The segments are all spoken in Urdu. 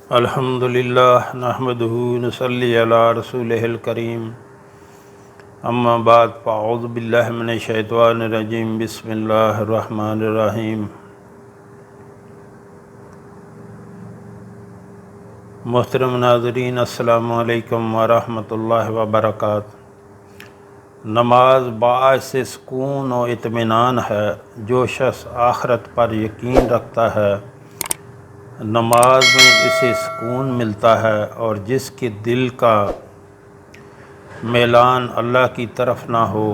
الحمدللہ نحمدہ نصلی علی رسولہ الکریم اما بعد فاعوذ باللہ من الشیطان الرجیم بسم اللہ الرحمن الرحیم۔ محترم ناظرین، السلام علیکم ورحمۃ اللہ وبرکاتہ۔ نماز باعث سکون و اطمینان ہے۔ جو شخص آخرت پر یقین رکھتا ہے نماز میں اسے سکون ملتا ہے، اور جس کے دل کا میلان اللہ کی طرف نہ ہو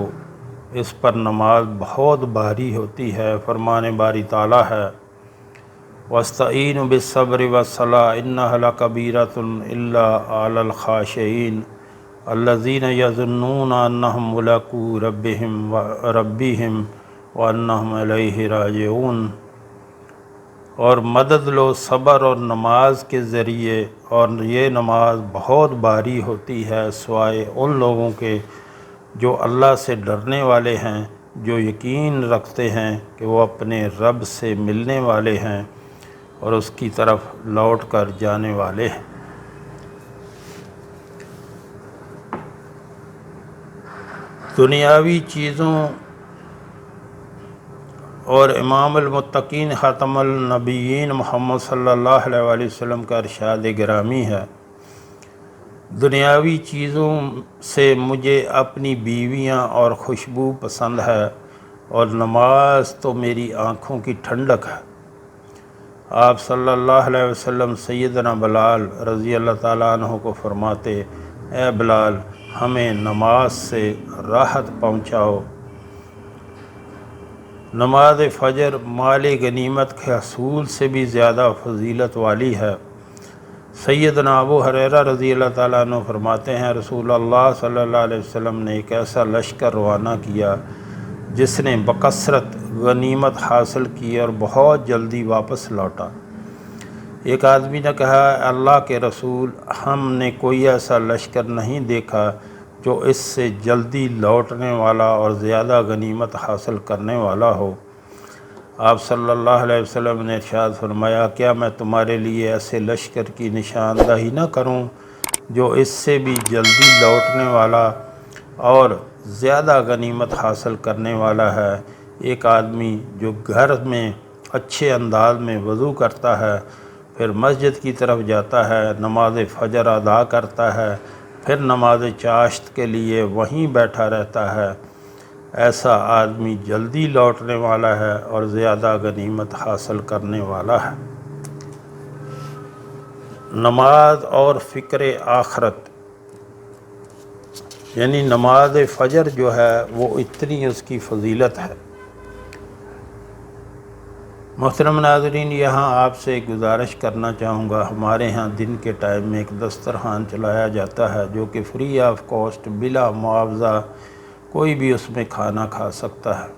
اس پر نماز بہت بھاری ہوتی ہے۔ فرمان باری تعالیٰ ہے وَاسْتَعِينُوا بِالصَّبْرِ وَالصَّلَاةِ إِنَّهَا لَكَبِيرَةٌ إِلَّا عَلَى الْخَاشِعِينَ الَّذِينَ يَظُنُّونَ أَنَّهُم مُّلَاقُو رَبِّهِمْ وَأَنَّهُمْ إِلَيْهِ راجعون۔ اور مدد لو صبر اور نماز کے ذریعے، اور یہ نماز بہت بھاری ہوتی ہے سوائے ان لوگوں کے جو اللہ سے ڈرنے والے ہیں، جو یقین رکھتے ہیں کہ وہ اپنے رب سے ملنے والے ہیں اور اس کی طرف لوٹ کر جانے والے ہیں۔ دنیاوی چیزوں اور امام المتقین خاتم النبیین محمد صلی اللہ علیہ وآلہ وسلم کا ارشاد گرامی ہے، دنیاوی چیزوں سے مجھے اپنی بیویاں اور خوشبو پسند ہے، اور نماز تو میری آنکھوں کی ٹھنڈک ہے۔ آپ صلی اللہ علیہ وسلم سیدنا بلال رضی اللہ تعالیٰ عنہ کو فرماتے، اے بلال، ہمیں نماز سے راحت پہنچاؤ۔ نماز فجر مال غنیمت کے حصول سے بھی زیادہ فضیلت والی ہے۔ سیدنا ابو ہریرہ رضی اللہ تعالیٰ عنہ فرماتے ہیں، رسول اللہ صلی اللہ علیہ وسلم نے ایک ایسا لشکر روانہ کیا جس نے بکثرت غنیمت حاصل کی اور بہت جلدی واپس لوٹا۔ ایک آدمی نے کہا، اللہ کے رسول، ہم نے کوئی ایسا لشکر نہیں دیکھا جو اس سے جلدی لوٹنے والا اور زیادہ غنیمت حاصل کرنے والا ہو۔ آپ صلی اللہ علیہ وسلم نے ارشاد فرمایا، کیا میں تمہارے لیے ایسے لشکر کی نشاندہی نہ کروں جو اس سے بھی جلدی لوٹنے والا اور زیادہ غنیمت حاصل کرنے والا ہے؟ ایک آدمی جو گھر میں اچھے انداز میں وضو کرتا ہے، پھر مسجد کی طرف جاتا ہے، نماز فجر ادا کرتا ہے، پھر نماز چاشت کے لیے وہیں بیٹھا رہتا ہے، ایسا آدمی جلدی لوٹنے والا ہے اور زیادہ غنیمت حاصل کرنے والا ہے۔ نماز اور فکر آخرت، یعنی نماز فجر جو ہے وہ اتنی اس کی فضیلت ہے۔ محترم ناظرین، یہاں آپ سے گزارش کرنا چاہوں گا، ہمارے ہاں دن کے ٹائم میں ایک دسترخوان چلایا جاتا ہے جو کہ فری آف کاسٹ، بلا معاوضہ کوئی بھی اس میں کھانا کھا سکتا ہے۔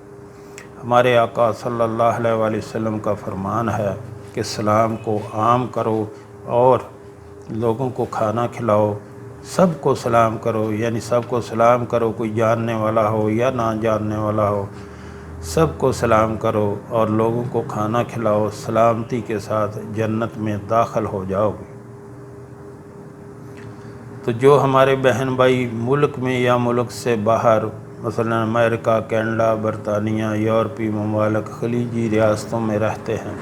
ہمارے آقا صلی اللہ علیہ وآلہ وسلم کا فرمان ہے کہ سلام کو عام کرو اور لوگوں کو کھانا کھلاؤ، سب کو سلام کرو، یعنی سب کو سلام کرو، کوئی جاننے والا ہو یا نہ جاننے والا ہو، سب کو سلام کرو اور لوگوں کو کھانا کھلاؤ، سلامتی کے ساتھ جنت میں داخل ہو جاؤ گے۔ تو جو ہمارے بہن بھائی ملک میں یا ملک سے باہر، مثلا امریکہ، کینیڈا، برطانیہ، یورپی ممالک، خلیجی ریاستوں میں رہتے ہیں،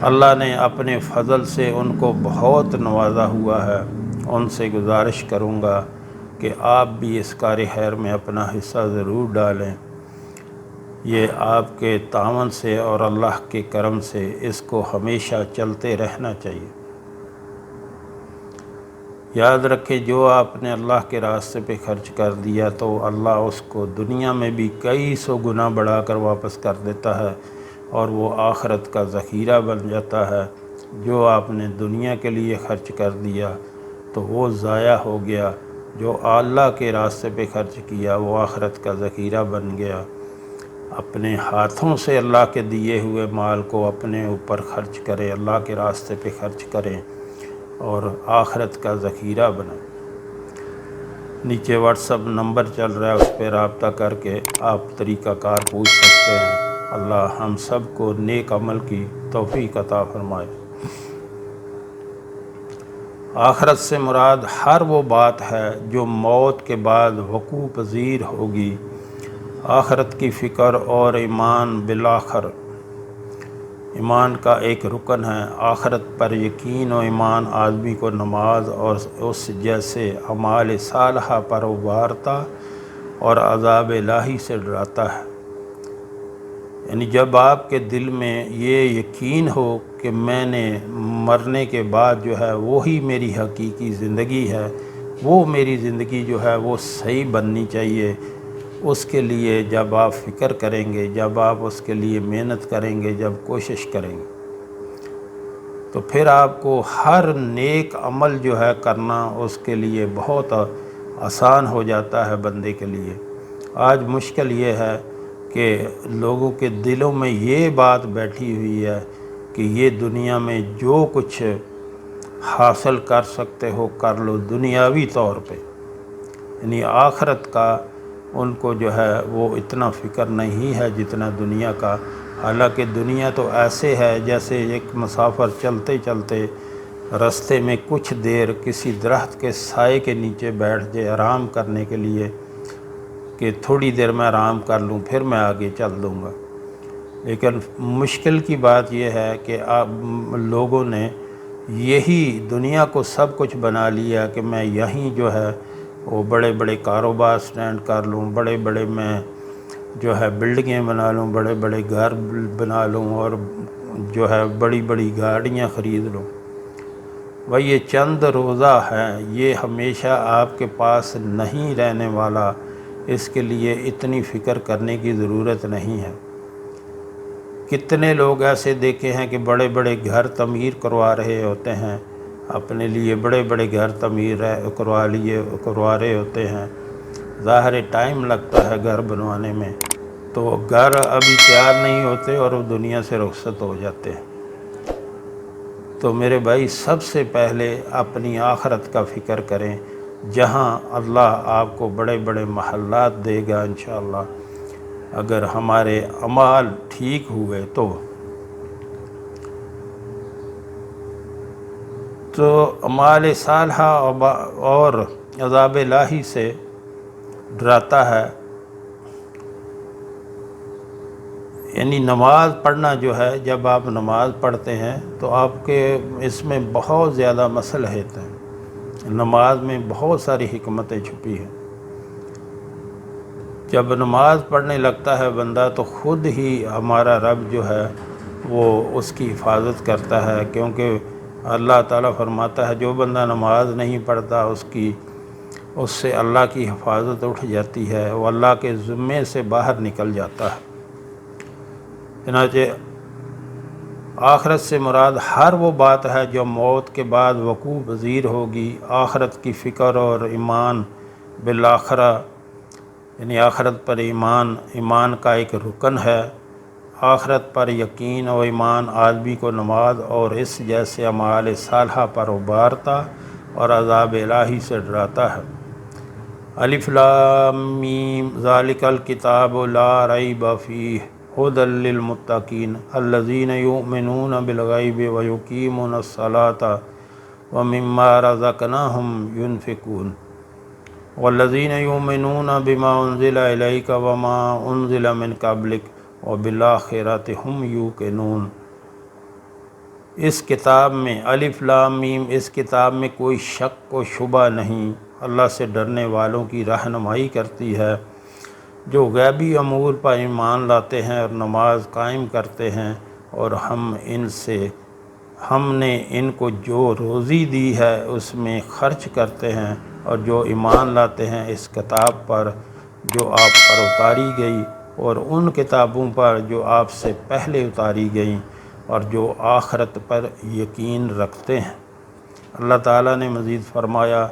اللہ نے اپنے فضل سے ان کو بہت نوازا ہوا ہے، ان سے گزارش کروں گا کہ آپ بھی اس کار خیر میں اپنا حصہ ضرور ڈالیں۔ یہ آپ کے تعاون سے اور اللہ کے کرم سے اس کو ہمیشہ چلتے رہنا چاہیے۔ یاد رکھیں، جو آپ نے اللہ کے راستے پہ خرچ کر دیا تو اللہ اس کو دنیا میں بھی کئی سو گنا بڑھا کر واپس کر دیتا ہے، اور وہ آخرت کا ذخیرہ بن جاتا ہے۔ جو آپ نے دنیا کے لیے خرچ کر دیا تو وہ ضائع ہو گیا، جو اللہ کے راستے پہ خرچ کیا وہ آخرت کا ذخیرہ بن گیا۔ اپنے ہاتھوں سے اللہ کے دیے ہوئے مال کو اپنے اوپر خرچ کریں، اللہ کے راستے پہ خرچ کریں اور آخرت کا ذخیرہ بنائیں۔ نیچے واٹس ایپ نمبر چل رہا ہے، اس پہ رابطہ کر کے آپ طریقہ کار پوچھ سکتے ہیں۔ اللہ ہم سب کو نیک عمل کی توفیق عطا فرمائے۔ آخرت سے مراد ہر وہ بات ہے جو موت کے بعد وقوع پذیر ہوگی۔ آخرت کی فکر اور ایمان بالآخر ایمان کا ایک رکن ہے۔ آخرت پر یقین و ایمان آدمی کو نماز اور اس جیسے اعمال صالحہ پر ابھارتا اور عذاب الہی سے ڈراتا ہے۔ یعنی جب آپ کے دل میں یہ یقین ہو کہ میں نے مرنے کے بعد جو ہے وہی میری حقیقی زندگی ہے، وہ میری زندگی جو ہے وہ صحیح بننی چاہیے، اس کے لیے جب آپ فکر کریں گے، جب آپ اس کے لیے محنت کریں گے، جب کوشش کریں گے، تو پھر آپ کو ہر نیک عمل جو ہے کرنا اس کے لیے بہت آسان ہو جاتا ہے بندے کے لیے۔ آج مشکل یہ ہے کہ لوگوں کے دلوں میں یہ بات بیٹھی ہوئی ہے کہ یہ دنیا میں جو کچھ حاصل کر سکتے ہو کر لو دنیاوی طور پہ، یعنی آخرت کا ان کو جو ہے وہ اتنا فکر نہیں ہے جتنا دنیا کا۔ حالانکہ دنیا تو ایسے ہے جیسے ایک مسافر چلتے چلتے رستے میں کچھ دیر کسی درخت کے سائے کے نیچے بیٹھ جائے آرام کرنے کے لیے کہ تھوڑی دیر میں آرام کر لوں پھر میں آگے چل دوں گا۔ لیکن مشکل کی بات یہ ہے کہ لوگوں نے یہی دنیا کو سب کچھ بنا لیا کہ میں یہیں جو ہے وہ بڑے بڑے کاروبار سٹینڈ کر لوں، بڑے بڑے میں جو ہے بلڈنگیں بنا لوں، بڑے بڑے گھر بنا لوں اور جو ہے بڑی بڑی گاڑیاں خرید لوں۔ بھائی یہ چند روزہ ہے، یہ ہمیشہ آپ کے پاس نہیں رہنے والا، اس کے لیے اتنی فکر کرنے کی ضرورت نہیں ہے۔ کتنے لوگ ایسے دیکھے ہیں کہ بڑے بڑے گھر تعمیر کروا رہے ہوتے ہیں، اپنے لیے بڑے بڑے گھر تعمیر کروا رہے ہوتے ہیں۔ ظاہر ٹائم لگتا ہے گھر بنوانے میں، تو گھر ابھی تیار نہیں ہوتے اور وہ دنیا سے رخصت ہو جاتے ہیں۔ تو میرے بھائی سب سے پہلے اپنی آخرت کا فکر کریں، جہاں اللہ آپ کو بڑے بڑے محلات دے گا انشاءاللہ اگر ہمارے اعمال ٹھیک ہوئے تو اعمال صالحہ اور عذاب الہی سے ڈراتا ہے۔ یعنی نماز پڑھنا جو ہے، جب آپ نماز پڑھتے ہیں تو آپ کے اس میں بہت زیادہ مصلحت ہیں، نماز میں بہت ساری حکمتیں چھپی ہیں۔ جب نماز پڑھنے لگتا ہے بندہ تو خود ہی ہمارا رب جو ہے وہ اس کی حفاظت کرتا ہے، کیونکہ اللہ تعالیٰ فرماتا ہے جو بندہ نماز نہیں پڑھتا اس سے اللہ کی حفاظت اٹھ جاتی ہے، وہ اللہ کے ذمے سے باہر نکل جاتا ہے۔ چنانچہ آخرت سے مراد ہر وہ بات ہے جو موت کے بعد وقوع پذیر ہوگی۔ آخرت کی فکر اور ایمان بالآخرہ، یعنی آخرت پر ایمان کا ایک رکن ہے۔ آخرت پر یقین و ایمان آدمی کو نماز اور اس جیسے اعمال صالحہ پر ابھارتا اور عذاب الہی سے ڈراتا ہے۔ الف لام میم ذالک الکتاب لا ریب فیہ ھدی للمتقین الذین یؤمنون بالغیب ویقیمون الصلاۃ ومما رزقناہم ینفقون والذین یؤمنون بما انزل الیک وما انزل من قبلک وبالآخرۃ ھم یوقنون۔ اس کتاب میں الف لام میم، اس کتاب میں کوئی شک و شبہ نہیں، اللہ سے ڈرنے والوں کی رہنمائی کرتی ہے، جو غیبی امور پر ایمان لاتے ہیں اور نماز قائم کرتے ہیں، اور ہم نے ان کو جو روزی دی ہے اس میں خرچ کرتے ہیں، اور جو ایمان لاتے ہیں اس کتاب پر جو آپ پر اتاری گئی اور ان کتابوں پر جو آپ سے پہلے اتاری گئیں، اور جو آخرت پر یقین رکھتے ہیں۔ اللہ تعالیٰ نے مزید فرمایا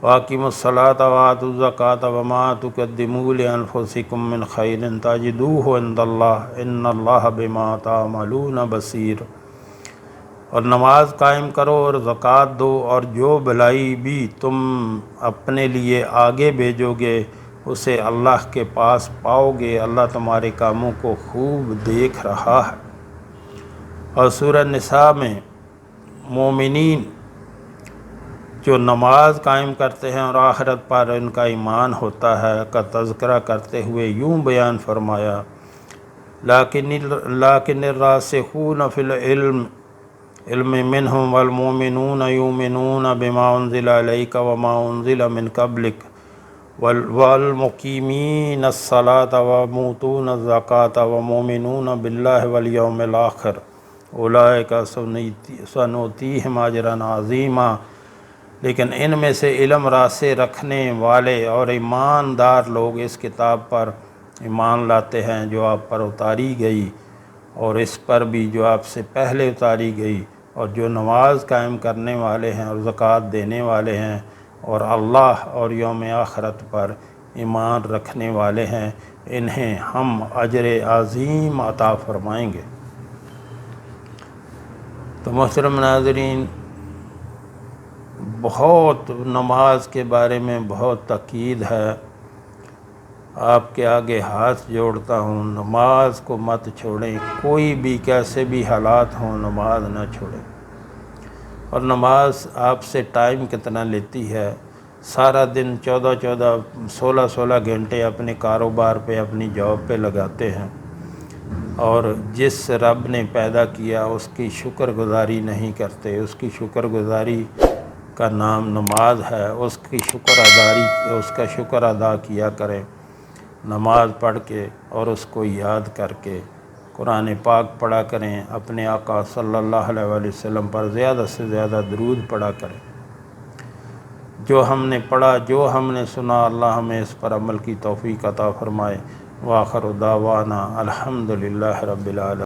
وَأَقِیمُوا الصَّلَاةَ وَآتُوا الزَّکَاةَ وَمَا تُقَدِّمُوا لِأَنفُسِکُم مِّن خَیْرٍ تَجِدُوهُ عِندَ اللَّهِ إِنَّ اللَّهَ بِمَا تَعْمَلُونَ بَصِیر۔ اور نماز قائم کرو اور زکوٰۃ دو، اور جو بھلائی بھی تم اپنے لیے آگے بھیجو گے اسے اللہ کے پاس پاؤ گے، اللہ تمہارے کاموں کو خوب دیکھ رہا ہے۔ اور سورہ نساء میں مومنین جو نماز قائم کرتے ہیں اور آخرت پر ان کا ایمان ہوتا ہے کا تذکرہ کرتے ہوئے یوں بیان فرمایا، لیکن الراسخون فی العلم منہم والمؤمنون یؤمنون بما انزل الیک وما انزل من قبلک والمقیمین الصلاة ومؤتون الزکاة ومؤمنون باللہ والیوم الآخر اولئک سنؤتیہم اجرا عظیما۔ لیکن ان میں سے علم راسخ رکھنے والے اور ایماندار لوگ اس کتاب پر ایمان لاتے ہیں جو آپ پر اتاری گئی، اور اس پر بھی جو آپ سے پہلے اتاری گئی، اور جو نماز قائم کرنے والے ہیں اور زکوٰۃ دینے والے ہیں اور اللہ اور یوم آخرت پر ایمان رکھنے والے ہیں، انہیں ہم اجر عظیم عطا فرمائیں گے۔ تو محترم ناظرین، بہت نماز کے بارے میں بہت تاکید ہے۔ آپ کے آگے ہاتھ جوڑتا ہوں، نماز کو مت چھوڑیں، کوئی بھی کیسے بھی حالات ہوں نماز نہ چھوڑیں۔ اور نماز آپ سے ٹائم کتنا لیتی ہے؟ سارا دن 16 گھنٹے اپنے کاروبار پہ اپنی جاب پہ لگاتے ہیں، اور جس رب نے پیدا کیا اس کی شکر گزاری نہیں کرتے۔ اس کی شکر گزاری کا نام نماز ہے، اس کا شکر ادا کیا کریں، نماز پڑھ کے اور اس کو یاد کر کے قرآن پاک پڑھا کریں، اپنے آقا صلی اللہ علیہ وآلہ وسلم پر زیادہ سے زیادہ درود پڑھا کریں۔ جو ہم نے پڑھا، جو ہم نے سنا، اللہ ہمیں اس پر عمل کی توفیق عطا فرمائے۔ وآخر دعوانا الحمدللہ رب العالمین۔